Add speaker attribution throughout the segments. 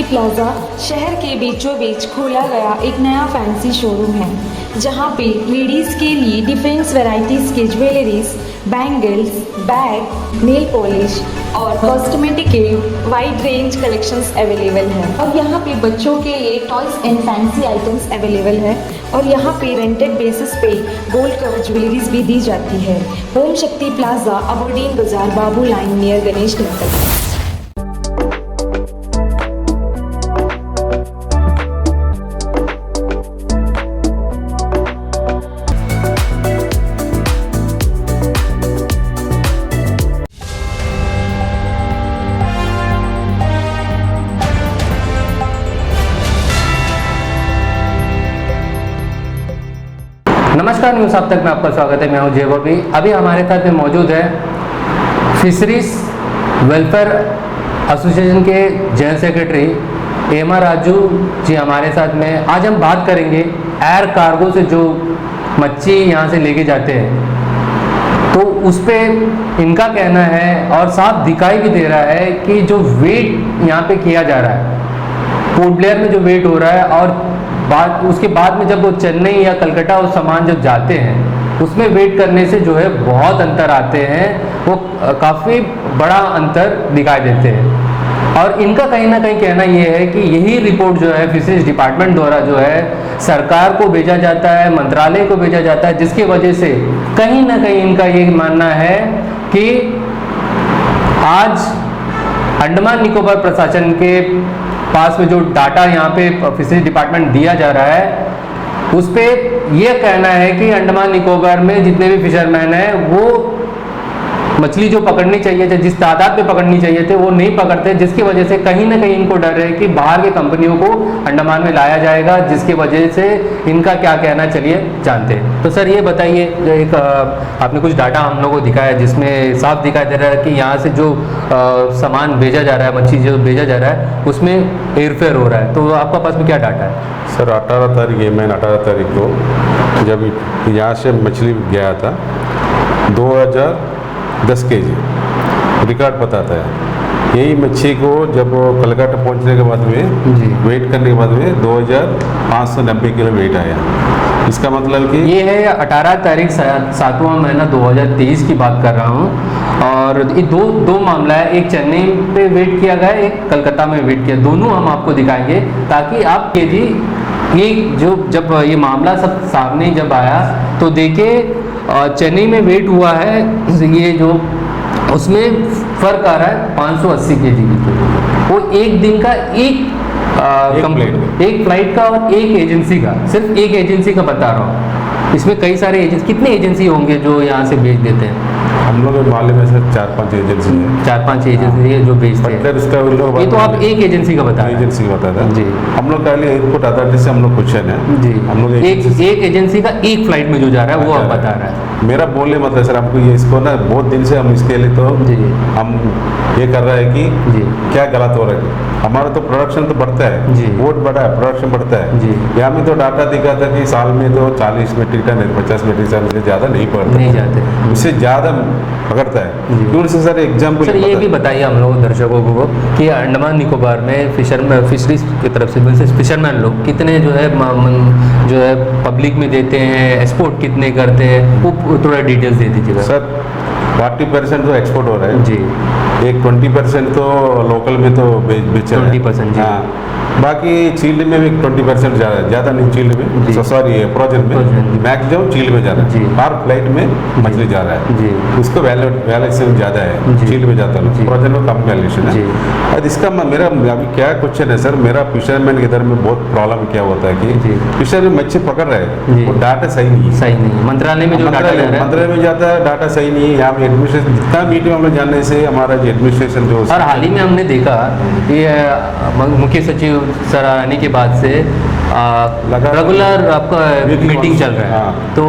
Speaker 1: Plaza शहर के बीचों बीच खोला गया एक नया फैंसी शोरूम है जहां पे लेडीज़ के लिए डिफरेंट वैरायटीज़ के jewelleries, bangles, bag, nail polish और कॉस्मेटिक के वाइड रेंज कलेक्शंस अवेलेबल है। और यहाँ पे बच्चों के लिए toys and fancy items available है और यहाँ पे रेंटेड बेसिस पे गोल्ड कवर ज्वेलरीज भी दी जाती है। ओम शक्ति प्लाजा, अबरडीन बाजार, बाबू लाइन नियर गणेश टेम्पल।
Speaker 2: नमस्कार, न्यूज़ अब तक में आपका स्वागत है। मैं हूं जय बॉबी। अभी हमारे साथ में मौजूद है फिशरीज वेलफेयर एसोसिएशन के जनरल सेक्रेटरी एमा राजू जी हमारे साथ में। आज हम बात करेंगे एयर कार्गो से जो मच्छी यहां से लेके जाते हैं तो उस पर इनका कहना है और साफ दिखाई भी दे रहा है कि जो वेट यहाँ पे किया जा रहा है, पोर्ट ब्लेयर में जो वेट हो रहा है और उसके बाद में जब वो चेन्नई या कलकत्ता वो सामान जब जाते हैं उसमें वेट करने से जो है बहुत अंतर आते हैं, वो काफ़ी बड़ा अंतर दिखाई देते हैं। और इनका कहीं ना कहीं कहना ये है कि यही रिपोर्ट जो है फिशरीज डिपार्टमेंट द्वारा जो है सरकार को भेजा जाता है, मंत्रालय को भेजा जाता है, जिसकी वजह से कहीं ना कहीं इनका ये मानना है कि आज अंडमान निकोबार प्रशासन के पास में जो डाटा यहाँ पे फिशरीज डिपार्टमेंट दिया जा रहा है उस पर यह कहना है कि अंडमान निकोबार में जितने भी फिशरमैन हैं वो मछली जो पकड़नी चाहिए थी, जिस तादाद में पकड़नी चाहिए थे वो नहीं पकड़ते, जिसकी वजह से कहीं ना कहीं इनको डर है कि बाहर के कंपनियों को अंडमान में लाया जाएगा, जिसकी वजह से इनका क्या कहना चलिए जानते हैं। तो सर ये बताइए, एक आपने कुछ डाटा हम लोगों को दिखाया जिसमें साफ दिखाई दे रहा है कि यहाँ से जो सामान भेजा जा रहा है, मच्छी जो भेजा जा रहा है उसमें एयरफेयर हो रहा है, तो आपका पास में क्या डाटा है?
Speaker 3: सर 18 तारीख ये महीने 18 तारीख को जब यहाँ से मछली गया था 2010 kg रिकॉर्ड बताता है। यही मच्छी को जब कलकत्ता पहुँचने के बाद में वेट करने के बाद में 2590 किलो वेट आया। इसका मतलब कि
Speaker 2: ये है 18 तारीख 7वां महीना 2023 की बात कर रहा हूँ। और ये दो मामला है, एक चेन्नई पे वेट किया गया, एक कलकत्ता में वेट किया। दोनों हम आपको दिखाएंगे ताकि आप जी ये जो जब ये मामला सब सामने जब आया तो देखिए चेन्नई में वेट हुआ है, ये जो उसमें फ़र्क आ रहा है 580 kg की। वो एक दिन का एक फ्लाइट का और एक एजेंसी का, सिर्फ एक एजेंसी का बता रहा हूँ। इसमें कई सारे एजेंसी, कितने एजेंसी होंगे जो यहाँ से भेज देते हैं?
Speaker 3: हम लोग माले में सर 4-5 एजेंसी है।
Speaker 2: 4-5 एजेंसी है जो भेजते हैं। ये तो आप एक एजेंसी का बता रहे हैं।
Speaker 3: एजेंसी का बताता
Speaker 2: जी।
Speaker 3: हम लोग पहले एयरपोर्ट अथॉरिटी से हम लोग क्वेश्चन है
Speaker 2: जी।
Speaker 3: हम लोग
Speaker 2: एक एजेंसी का एक फ्लाइट में जो जा रहा है वो आप बता रहा है।
Speaker 3: मेरा बोलने मतलब सर हमको ये इसको ना बहुत दिन से हम इसके लिए तो
Speaker 2: जी
Speaker 3: हम ये कर रहे हैं कि
Speaker 2: जी
Speaker 3: क्या गलत हो रहा है। हमारा तो प्रोडक्शन तो बढ़ता है
Speaker 2: जी,
Speaker 3: बहुत बड़ा है, प्रोडक्शन बढ़ता है
Speaker 2: जी।
Speaker 3: यहाँ में तो डाटा दिखाता है कि साल में तो 40 मीट्रिक टन 50 मीट्रिक टन से ज़्यादा नहीं पड़ता,
Speaker 2: नहीं जाते,
Speaker 3: उससे ज़्यादा पकड़ता है। क्यों से सर एग्जाम्पल
Speaker 2: सर ये भी बताइए हम लोग दर्शकों को कि अंडमान निकोबार में फिशरीज की तरफ से फिशरमैन लोग कितने जो है पब्लिक में देते हैं, एक्सपोर्ट कितने करते हैं, वो थोड़ा डिटेल्स दे दीजिएगा।
Speaker 3: सर 40% तो एक्सपोर्ट हो रहा है
Speaker 2: जी,
Speaker 3: एक 20% तो लोकल में तो बेच रहे हैं।
Speaker 2: 20% जी।
Speaker 3: हाँ, बाकी चील्ड में भी 20% ज़्यादा नहीं, चील्ड में सॉरी प्रोजन में मैक्सिमम चील्ड में जा रहा है। हर फ्लाइट में मछली जा रहा है जी, उसको वैल्यूएशन ज़्यादा है, चील्ड में जाता है, प्रोजन में कम वैल्यूएशन है। और इसका मेरा अभी क्या क्वेश्चन है सर, मेरा फिशरमैन के इधर में बहुत प्रॉब्लम क्या होता है कि फिशरमैन मच्छी पकड़ रहे हैं, वो डाटा सही नहीं है।
Speaker 2: सही नहीं, मंत्रालय में जो डाटा
Speaker 3: मंत्रालय में जाता है डाटा सही नहीं है। यहाँ पे एडमिनिस्ट्रेशन जितना मीटिंग हम लोग जानने से हमारा जो एडमिनिस्ट्रेशन जो
Speaker 2: और हाल ही में हमने देखा ये मुख्य सचिव सर आने के बाद से रेगुलर आपका मीटिंग चल रहा है, तो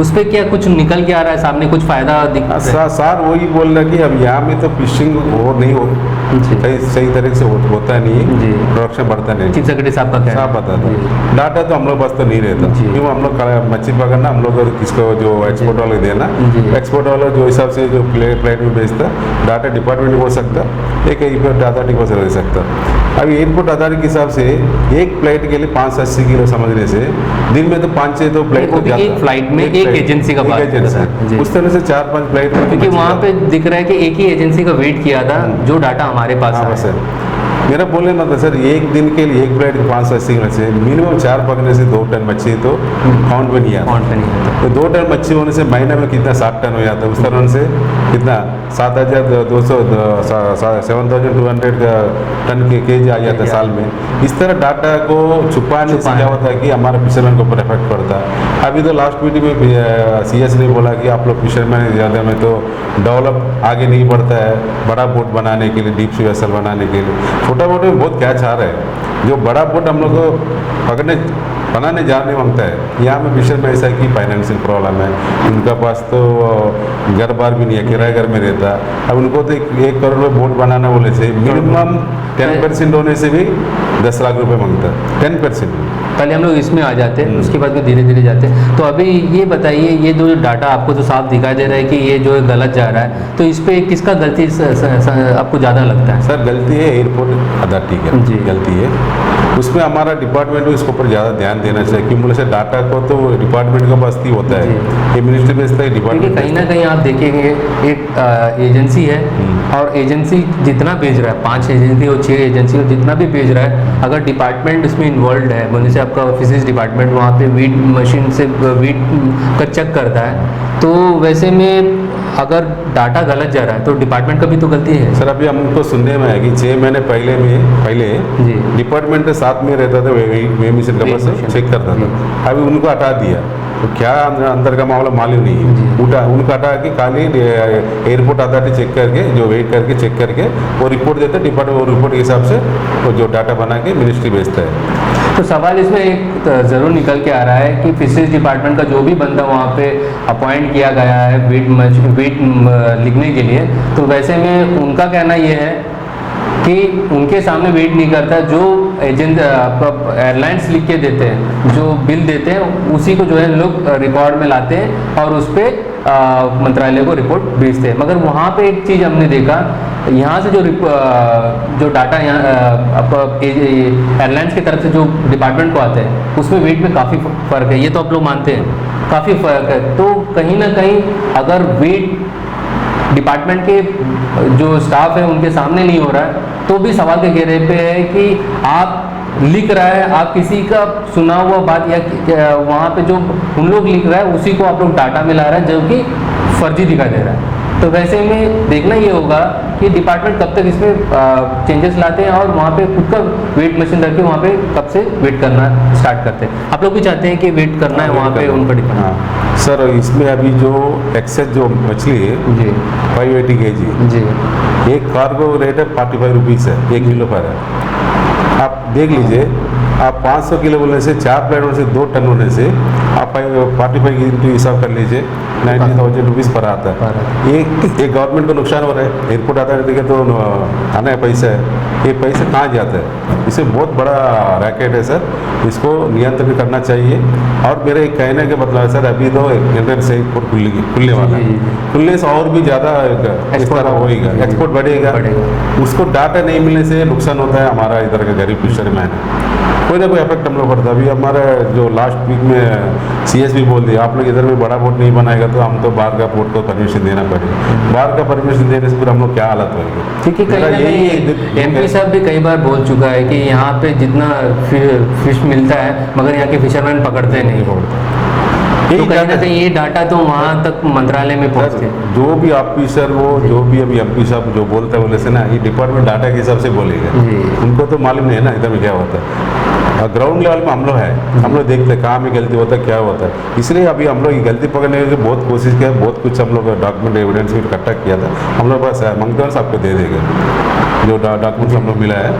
Speaker 2: उस पर क्या कुछ निकल के आ रहा है सामने, कुछ फायदा दिख रहा है?
Speaker 3: सर वही बोल रहा है कि अब यहाँ में तो फिशिंग और नहीं हो सही तरीके से होता नहीं
Speaker 2: जी।
Speaker 3: है, प्रोडक्शन बढ़ता नहीं।
Speaker 2: चीफ सेक्रेटरी साहब का क्या
Speaker 3: साफ बता था डाटा तो हम लोग पास तो नहीं रहता,
Speaker 2: जी।
Speaker 3: क्यों हम लोग मच्छी पकड़ना हम लोग किसको जो एक्सपोर्ट वाले देना,
Speaker 2: जी।
Speaker 3: एक्सपोर्ट वाला जो हिसाब से जो फ्लाइट में भेजता डाटा डिपार्टमेंट हो सकता, एक एयरपोर्ट अथॉरिटी को दे सकता। अभी एयरपोर्ट अथॉरिटी के हिसाब से एक फ्लाइट के लिए 5 से 80 किलो समझने से दिन में तो 5-6 तो फ्लाइट
Speaker 2: वो भी एक फ्लाइट में एक एजेंसी का बात कर रहा है। जी।
Speaker 3: उस तरह से 4-5 फ्लाइट में
Speaker 2: क्योंकि वहाँ पे दिख रहा है कि एक ही एजेंसी का वेट किया था जो डाटा हमारे पास
Speaker 3: हाँ
Speaker 2: आया।
Speaker 3: बस है। मेरा बोलने मतलब सर एक दिन के लिए एक फ्लाइट 580 किलो से मिनिमम 4 पकड़ने से 2 टन मच्छी तो काउंट में नहीं आता।
Speaker 2: काउंट में नहीं आता।
Speaker 3: तो 2 टन मच्छी होने से महीने में कितना 7 टन हो जाता है, उस तरह से कितना 7,200 7,200 टन के केजी आ जाता है साल में। इस तरह डाटा को छुपाने से क्या होता है कि हमारे फिशरमैन के ऊपर इफेक्ट पड़ता है। अभी तो लास्ट मीटिंग में CS ने बोला कि आप लोग फिशरमैन ज़्यादा में तो डेवलप आगे नहीं बढ़ता है, बड़ा बोट बनाने के लिए, डीप सी वेसल बनाने के लिए छोटा बोट में बहुत क्या चाह रहा है, जो बड़ा बोट हम लोग को बनाने जाने मांगता है। यहाँ में फिशर में ऐसा है कि फाइनेंशियल प्रॉब्लम है, उनका पास तो घर बार भी नहीं है, किराए घर में रहता। अब उनको तो 1 करोड़ में बोट बनाना बोले से मिनिमम 10% होने से भी 10 लाख रुपए मांगता है। 10%।
Speaker 2: पहले हम लोग इसमें आ जाते हैं, उसके बाद में धीरे धीरे जाते हैं। तो अभी ये बताइए, ये जो डाटा आपको तो साफ दिखाई दे रहा है कि ये जो गलत जा रहा है, तो इस पे किसका गलती आपको ज़्यादा लगता है?
Speaker 3: सर गलती है एयरपोर्ट अथॉरिटी की गलती है, उसमें हमारा डिपार्टमेंट को इसके ऊपर ज़्यादा ध्यान देना चाहिए। क्योंकि से डाटा को तो डिपार्टमेंट का पास ही होता है, ये मिनिस्ट्री भेजता है, डिपार्टमेंट
Speaker 2: कहीं ना कहीं आप देखेंगे एक एजेंसी है और एजेंसी जितना भेज रहा है, 5 एजेंसी और 6 एजेंसी और जितना भी भेज रहा है, अगर डिपार्टमेंट इसमें इन्वॉल्व है, बोलने से आपका फिशिंग डिपार्टमेंट वहाँ पे वीट मशीन से वीट का चेक करता है, तो वैसे में अगर डाटा गलत जा रहा है तो डिपार्टमेंट का भी तो गलती है।
Speaker 3: सर अभी हमको सुनने में है कि 6 महीने पहले
Speaker 2: जी
Speaker 3: डिपार्टमेंट के साथ में रहता था, वे मिशन का बस चेक करता था, अभी उनको हटा दिया। तो क्या अंदर का मामला मालूम नहीं है, उनका हटा के खाली एयरपोर्ट अथॉरिटी चेक करके जो वेट करके चेक करके वो रिपोर्ट देते डिपार्टमेंट, वो रिपोर्ट के हिसाब से वो जो डाटा बना के मिनिस्ट्री भेजता है।
Speaker 2: तो सवाल इसमें एक ज़रूर निकल के आ रहा है कि फिशरीज डिपार्टमेंट का जो भी बंदा वहाँ पे अपॉइंट किया गया है वेट लिखने के लिए, तो वैसे में उनका कहना ये है कि उनके सामने वेट नहीं करता, जो एजेंट आपका एयरलाइंस लिख के देते हैं, जो बिल देते हैं, उसी को जो है लोग रिकॉर्ड में लाते हैं और उस पर मंत्रालय को रिपोर्ट भेजते हैं। मगर वहाँ पे एक चीज़ हमने देखा, यहाँ से जो डाटा यहाँ आपका एयरलाइंस की तरफ से जो डिपार्टमेंट को आते हैं, उसमें वेट में काफ़ी फ़र्क है, ये तो आप लोग मानते हैं, काफ़ी फ़र्क है। तो कहीं ना कहीं अगर वेट डिपार्टमेंट के जो स्टाफ है उनके सामने नहीं हो रहा है, तो भी सवाल के घेरे पे है कि आप लिख रहा है, आप किसी का सुना हुआ बात या वहाँ पे जो उन लोग लिख रहा है उसी को आप लोग डाटा में ला रहा है, जो कि फर्जी दिखाई दे रहा है। तो वैसे में देखना ये होगा कि डिपार्टमेंट कब तक इसमें चेंजेस लाते हैं और वहाँ पे खुद का वेट मशीन रख के वहाँ पे कब से वेट करना स्टार्ट करते हैं। आप लोग भी चाहते हैं कि वेट करना है वहाँ पे, उन पर डिपेंड।
Speaker 3: हाँ सर, इसमें अभी जो एक्सेस जो मछली है
Speaker 2: जी
Speaker 3: 580 kg
Speaker 2: जी, एक
Speaker 3: कार्गो रेट है 45 रुपीज़ है, 1 किलो पर है। आप देख लीजिए, आप 500 किलो बोलने से 4 प्लेट होने से 2 टन होने से आप 45 की हिसाब कर लीजिए, 90,000 रुपीज़ पर आता है। ये गवर्नमेंट को नुकसान हो रहा है, एयरपोर्ट आता है देखे तो आना है पैसा है, ये पैसा कहाँ जाता है? इसे बहुत बड़ा रैकेट है सर, इसको नियंत्रण करना चाहिए। और मेरे एक कहने का मतलब है सर, अभी तो इंडियन से एयरपोर्ट खुलने वाला है, खुलने से और भी ज़्यादा इस तरह होएगा, एक्सपोर्ट बढ़ेगा। उसको डाटा नहीं मिलने से नुकसान होता है हमारा इधर का गरीब फिशरमैन है, कोई ना कोई इफेक्ट हम लोग पड़ता है। अभी हमारा जो लास्ट वीक में CS भी बोल दिया, आप लोग इधर में बड़ा बोट नहीं बनाएगा तो हम तो बाहर का बोट को परमिशन देना पड़ेगा। बाहर का परमिशन देने से फिर हम लोग क्या हालत होगी?
Speaker 2: क्योंकि MP साहब भी कई बार बोल चुका है कि यहाँ पे जितना फिश मिलता है मगर यहाँ के फिशरमैन पकड़ते नहीं हो, तो कहीं ना कहीं ये डाटा तो वहाँ तक मंत्रालय में पहुँचते।
Speaker 3: जो भी ऑफिसर वो जो भी अभी MP साहब जो बोलता है बोले से ना, ये डिपार्टमेंट डाटा के हिसाब से बोलेगा, उनको तो मालूम नहीं है ना इधर में क्या होता है। ग्राउंड लेवल में हम लोग है, हम लोग देखते हैं कहाँ में गलती होता है, क्या होता है। इसलिए अभी हम लोग ये गलती पकड़ने की बहुत कोशिश किया, बहुत कुछ हम लोग डॉक्यूमेंट एविडेंस भी इकट्ठा किया था। हम लोग बस मंगते हैं आपको दे देंगे जो डॉक्यूमेंट्स हम लोग मिला है।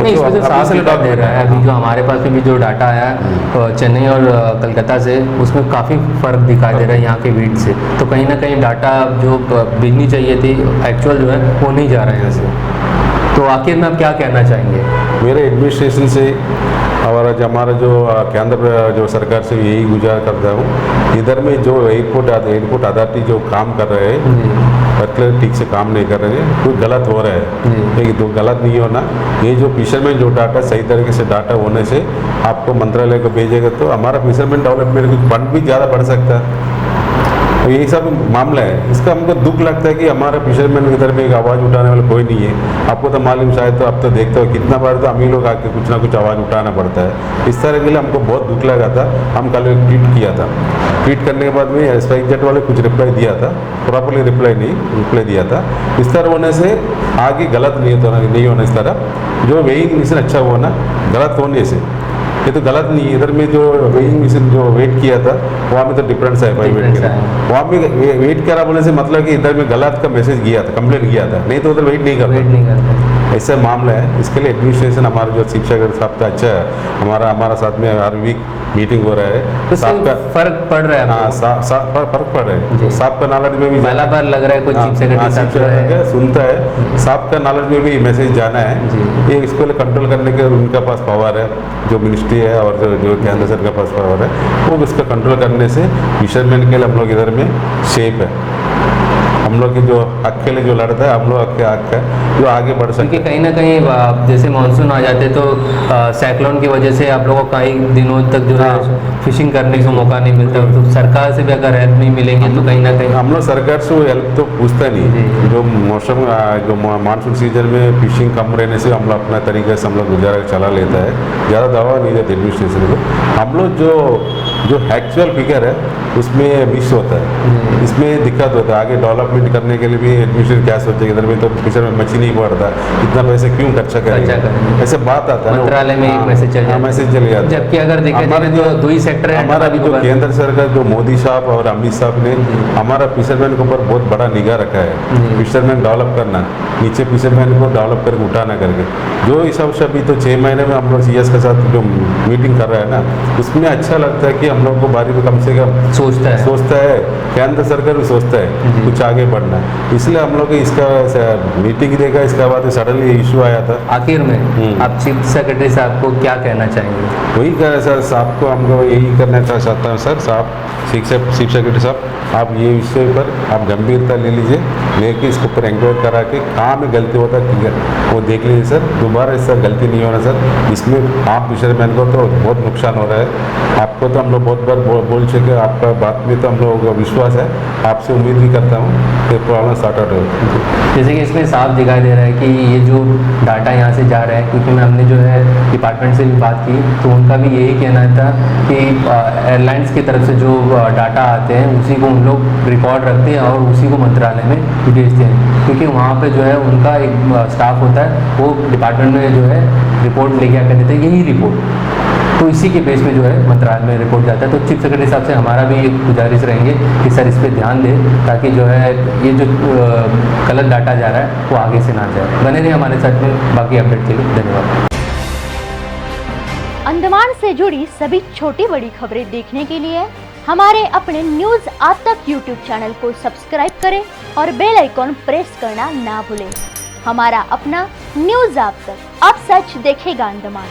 Speaker 2: नहीं, इसमें तो साफ डाटा दे रहा है। अभी जो हमारे पास में भी जो डाटा आया है चेन्नई और कलकत्ता से, उसमें काफ़ी फ़र्क दिखाई दे रहा है यहाँ के वेट से। तो कहीं ना कहीं डाटा जो भेजनी चाहिए थी एक्चुअल जो है वो नहीं जा रहा है यहाँ से। तो आखिर में आप क्या कहना चाहेंगे?
Speaker 3: मेरे एडमिनिस्ट्रेशन से और हमारा जो केंद्र जो सरकार से यही गुजारिश करता हूँ, इधर में जो एयरपोर्ट अथॉरिटी जो काम कर रहे हैं मतलब ठीक से काम नहीं कर रहे हैं, कोई गलत हो रहा है। एक तो गलत नहीं होना, ये जो फिशरमैन जो डाटा सही तरीके से डाटा होने से आपको मंत्रालय को भेजेगा तो हमारा फिशरमैन डेवलपमेंट फंड भी ज़्यादा बढ़ सकता है। तो यही सब मामला है। इसका हमको दुख लगता है कि हमारा फिशरमैन इधर में एक आवाज़ उठाने वाला कोई नहीं है। आपको तो मालूम शायद, तो आप तो देखते हो कितना बार तो हम ही लोग आके कुछ ना कुछ आवाज़ उठाना पड़ता है। इस तरह के लिए हमको बहुत दुख लगा था। हम कल एक ट्वीट किया था, ट्वीट करने के बाद में SpiceJet वाले कुछ रिप्लाई दिया था, प्रॉपरली रिप्लाई दिया था। इस तरह होने से आगे गलत नहीं होना। इस तरह जो वेइंग मिशन अच्छा हुआ ना, गलत होने से ये तो गलत नहीं है। इधर में जो वेइंग मिशन जो वेट किया था वहाँ में तो डिफरेंस है भाई, वेट किया वहाँ में वेट करा बोलने से मतलब कि इधर में गलत का मैसेज गया था, कंप्लेंट किया था, नहीं तो उधर वेट नहीं करता। ऐसा मामला है। इसके लिए एडमिनिस्ट्रेशन हमारा जो चीफ सेक्रेटरी साहब का अच्छा है, हमारा साथ में हर वीक मीटिंग हो रहा है।
Speaker 2: तो साहब का फर्क पड़ रहा है?
Speaker 3: हाँ, फर्क पड़ रहा है। साहब का नॉलेज में भी
Speaker 2: पहला बार लग रहा है कोई चीफ सेक्रेटरी साहब
Speaker 3: सुनता है, साहब का नॉलेज में भी मैसेज जाना है। ये इसको कंट्रोल करने के उनका पास पावर है, जो मिनिस्ट्री है और जो केंद्र सरकार के पास पावर है, वो इसका कंट्रोल करने से फिशरमैन के लिए हम लोग इधर में सेफ है। हम लोग की जो हक के लिए जो लड़ता है, हम लोग हक है जो आगे बढ़ सके।
Speaker 2: क्योंकि कहीं ना कहीं जैसे मानसून आ जाते तो साइक्लोन की वजह से आप लोगों को कई दिनों तक जो है फिशिंग करने का मौका नहीं मिलता। तो सरकार से भी अगर हेल्प नहीं मिलेंगे तो कहीं ना कहीं
Speaker 3: हम लोग सरकार से हेल्प तो पूछता नहीं। जो मौसम जो मानसून सीजन में फिशिंग कम रहने से हम लोग अपना तरीके से हम लोग गुजारा चला लेता है, ज़्यादा दवा नहीं देते एडमिनिस्ट्रेशन को। हम लोग जो एक्चुअल फिगर है उसमें मिस होता है, इसमें दिक्कत होता है। आगे डेवलपमेंट करने के लिए भी एडमिनिस्ट्रेशन क्या सोचेगा, इधर में तो फिशर में मछली नहीं पड़ता, इतना पैसे क्यों खर्चा करेगा, ऐसे बात आता है।
Speaker 2: मंत्रालय में एक मैसेज चल जाता है। जबकि अगर देखा जाए जो दो ही सेक्टर है,
Speaker 3: हमारा भी जो केंद्र सरकार जो मोदी साहब और अमित साहब ने हमारा फिशरमैन के ऊपर बहुत बड़ा निगाह रखा है। फिशरमैन डेवलप करना, नीचे फिशरमैन को डेवलप करके उठाना करके जो हिसाब से अभी तो 6 महीने में हम लोग CS के साथ जो मीटिंग कर रहे हैं ना, उसमें अच्छा लगता है कि हम लोग को बारी में कम से कम सोचता है केंद्र सरकार भी सोचता है कुछ आगे बढ़ना। इसलिए हम लोग इसका मीटिंग देखा, इसके बाद सडनली इशू आया था।
Speaker 2: आखिर में आप चीफ सेक्रेटरी साहब को क्या कहना चाहेंगे?
Speaker 3: वही कह रहे सर, साहब को हमको यही करना चाहता हूँ सर, साहब चीफ सेक्रेटरी साहब आप ये विषय पर आप गंभीरता ले लीजिए, लेके इसके ऊपर इंक्वायरी करा के कहाँ में गलती होता है वो देख लीजिए सर, दोबारा इससे गलती नहीं होना सर। इसमें आप फिशरमैन को तो बहुत नुकसान हो रहा है। आपको तो हम लोग बहुत बार बोल चुके, आपका बात में तो हम लोग विश्वास है, आपसे उम्मीद भी करता हूँ कि प्रॉब्लम सॉर्ट आउट हो।
Speaker 2: जैसे कि इसमें साफ दिखाई दे रहा है कि ये जो डाटा यहाँ से जा रहा है, क्योंकि हमने जो है डिपार्टमेंट से भी बात की तो उनका भी यही कहना था कि एयरलाइंस की तरफ से जो डाटा आते हैं उसी को उन लोग रिकॉर्ड रखते हैं और उसी को मंत्रालय में भेजते हैं, क्योंकि वहाँ पे जो है उनका एक स्टाफ होता है, वो डिपार्टमेंट में जो है रिपोर्ट लेके आकर देते हैं, यही रिपोर्ट तो इसी के बेस में जो है मंत्रालय में रिपोर्ट जाता है। तो चीफ सेक्रेटरी साहब से हमारा भी एक गुजारिश रहेंगे कि सर इस पर ध्यान दें, ताकि जो है ये जो गलत डाटा जा रहा है वो आगे से ना जाए। बने रहिए हमारे साथ में, बाकी अपडेट के लिए धन्यवाद।
Speaker 4: अंडमान से जुड़ी सभी छोटी बड़ी खबरें देखने के लिए हमारे अपने न्यूज आज तक यूट्यूब चैनल को सब्सक्राइब करें और बेल आइकॉन प्रेस करना ना भूलें। हमारा अपना न्यूज आज तक, अब सच देखेगा अंडमान।